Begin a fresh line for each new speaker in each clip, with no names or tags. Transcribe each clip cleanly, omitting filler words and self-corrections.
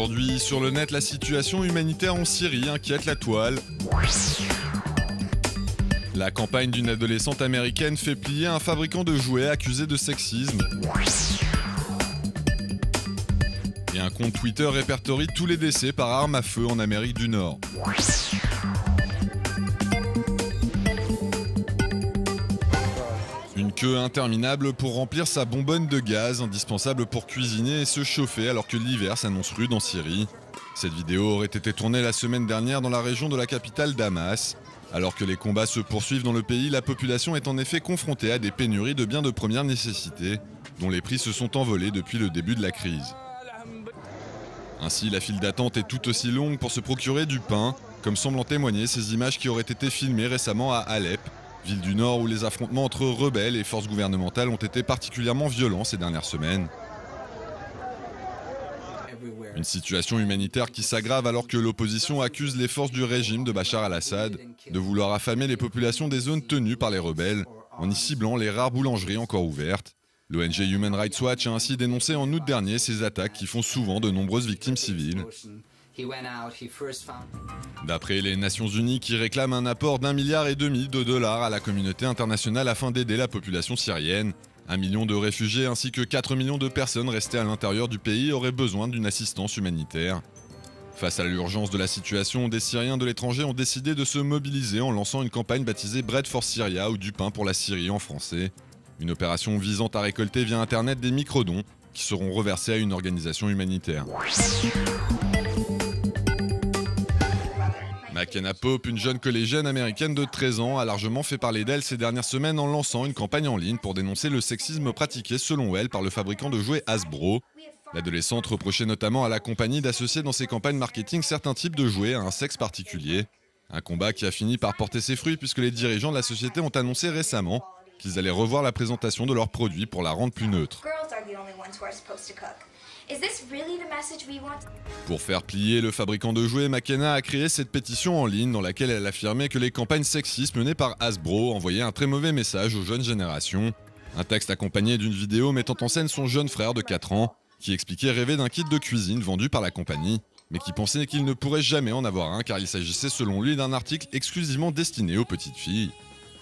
Aujourd'hui, sur le net, la situation humanitaire en Syrie inquiète la toile. La campagne d'une adolescente américaine fait plier un fabricant de jouets accusé de sexisme. Et un compte Twitter répertorie tous les décès par arme à feu en Amérique du Nord. Une queue interminable pour remplir sa bonbonne de gaz, indispensable pour cuisiner et se chauffer alors que l'hiver s'annonce rude en Syrie. Cette vidéo aurait été tournée la semaine dernière dans la région de la capitale Damas. Alors que les combats se poursuivent dans le pays, la population est en effet confrontée à des pénuries de biens de première nécessité, dont les prix se sont envolés depuis le début de la crise. Ainsi, la file d'attente est tout aussi longue pour se procurer du pain, comme semblent en témoigner ces images qui auraient été filmées récemment à Alep, ville du Nord où les affrontements entre rebelles et forces gouvernementales ont été particulièrement violents ces dernières semaines. Une situation humanitaire qui s'aggrave alors que l'opposition accuse les forces du régime de Bachar al-Assad de vouloir affamer les populations des zones tenues par les rebelles, en y ciblant les rares boulangeries encore ouvertes. L'ONG Human Rights Watch a ainsi dénoncé en août dernier ces attaques qui font souvent de nombreuses victimes civiles. D'après les Nations Unies qui réclament un apport d'1,5 milliard de dollars à la communauté internationale afin d'aider la population syrienne, 1 million de réfugiés ainsi que 4 millions de personnes restées à l'intérieur du pays auraient besoin d'une assistance humanitaire. Face à l'urgence de la situation, des Syriens de l'étranger ont décidé de se mobiliser en lançant une campagne baptisée Bread for Syria ou du pain pour la Syrie en français. Une opération visant à récolter via internet des microdons qui seront reversés à une organisation humanitaire. McKenna Pope, une jeune collégienne américaine de 13 ans, a largement fait parler d'elle ces dernières semaines en lançant une campagne en ligne pour dénoncer le sexisme pratiqué selon elle par le fabricant de jouets Hasbro. L'adolescente reprochait notamment à la compagnie d'associer dans ses campagnes marketing certains types de jouets à un sexe particulier. Un combat qui a fini par porter ses fruits puisque les dirigeants de la société ont annoncé récemment qu'ils allaient revoir la présentation de leurs produits pour la rendre plus neutre. Pour faire plier le fabricant de jouets, McKenna a créé cette pétition en ligne dans laquelle elle affirmait que les campagnes sexistes menées par Hasbro envoyaient un très mauvais message aux jeunes générations. Un texte accompagné d'une vidéo mettant en scène son jeune frère de 4 ans, qui expliquait rêver d'un kit de cuisine vendu par la compagnie, mais qui pensait qu'il ne pourrait jamais en avoir un car il s'agissait selon lui d'un article exclusivement destiné aux petites filles.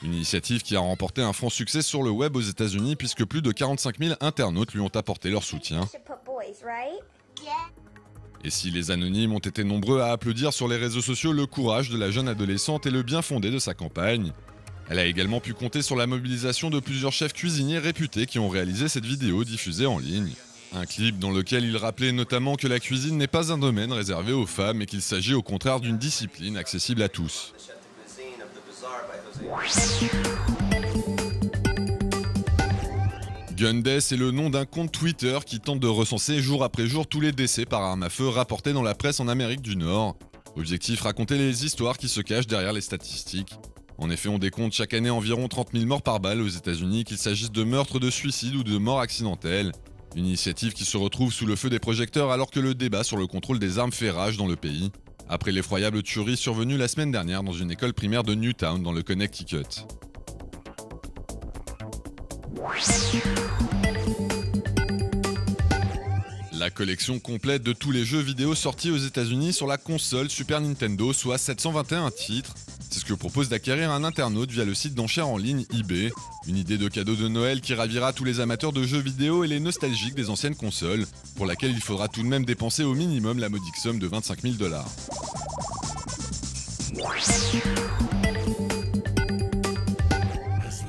Une initiative qui a remporté un franc succès sur le web aux États-Unis puisque plus de 45 000 internautes lui ont apporté leur soutien. Et si les anonymes ont été nombreux à applaudir sur les réseaux sociaux le courage de la jeune adolescente et le bien fondé de sa campagne, elle a également pu compter sur la mobilisation de plusieurs chefs cuisiniers réputés qui ont réalisé cette vidéo diffusée en ligne. Un clip dans lequel il rappelait notamment que la cuisine n'est pas un domaine réservé aux femmes et qu'il s'agit au contraire d'une discipline accessible à tous. Gundeath est le nom d'un compte Twitter qui tente de recenser jour après jour tous les décès par arme à feu rapportés dans la presse en Amérique du Nord. Objectif, raconter les histoires qui se cachent derrière les statistiques. En effet, on décompte chaque année environ 30 000 morts par balle aux États-Unis, qu'il s'agisse de meurtres, de suicides ou de morts accidentelles. Une initiative qui se retrouve sous le feu des projecteurs alors que le débat sur le contrôle des armes fait rage dans le pays, après l'effroyable tuerie survenue la semaine dernière dans une école primaire de Newtown dans le Connecticut. La collection complète de tous les jeux vidéo sortis aux États-Unis sur la console Super Nintendo, soit 721 titres. C'est ce que propose d'acquérir un internaute via le site d'enchères en ligne eBay. Une idée de cadeau de Noël qui ravira tous les amateurs de jeux vidéo et les nostalgiques des anciennes consoles, pour laquelle il faudra tout de même dépenser au minimum la modique somme de 25 000 $.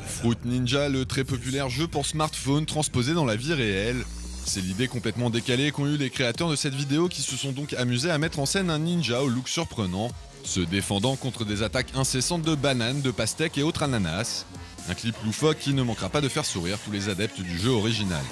Fruit Ninja, le très populaire jeu pour smartphone transposé dans la vie réelle. C'est l'idée complètement décalée qu'ont eu les créateurs de cette vidéo qui se sont donc amusés à mettre en scène un ninja au look surprenant, se défendant contre des attaques incessantes de bananes, de pastèques et autres ananas. Un clip loufoque qui ne manquera pas de faire sourire tous les adeptes du jeu original.